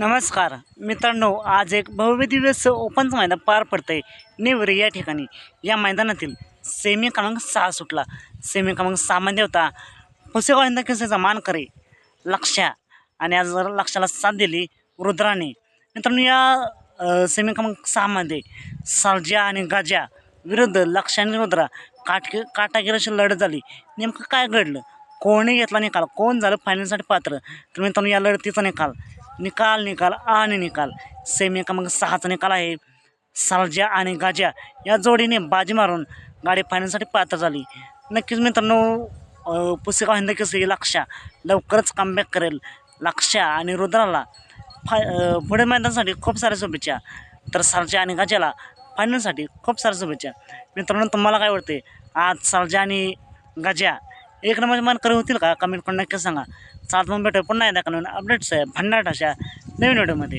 नमस्कार मित्रांनो, आज एक भव्य दिवस ओपनचं मैदान पार पडतंय नेवरी या ठिकाणी. या मैदानातील सेमी क्रमांक 6 सुटला. सेमी क्रमांक 6 मध्ये होता पुसेगाव हिंद केसरीचा मानकरी लक्ष्या आणि आज लक्ष्याला साथ दिली रुद्राने. मित्रांनो, या सेमी क्रमांक 6 मध्ये सर्जा आणि गाजा विरुद्ध लक्ष्या आणि रुद्रा काटागिरीची लढत झाली. नेमकं काय घडलं, कोणी घेतला निकाल, कोण झालं फायनलसाठी पात्र, तर मित्रांनो या लढतीचा निकाल सेमी क्रमांक 6चा निकाल आहे. सर्जा आणि गाजा या जोडीने बाजी मारून गाडी फायनलसाठी पात्र झाली. नक्कीच मित्रांनो, पुसेगाव हिंद केसरी लक्ष्या लवकरच कमबॅक करेल. लक्ष्या आणि रुद्राला पुढे मैदानासाठी खूप साऱ्या शुभेच्छा, तर सर्जा आणि गाजाला फायनलसाठी खूप साऱ्या शुभेच्छा. मित्रांनो, तुम्हाला काय वाटते, आज सर्जा आणि गाजा एक नंबर मानकरी होतील का? कमेंट करून नक्की सांगा. चालत मग भेटू पुन्हा एकदा नवीन अपडेट्स आहे भन्नाट अशा नवीन व्हिडिओमध्ये.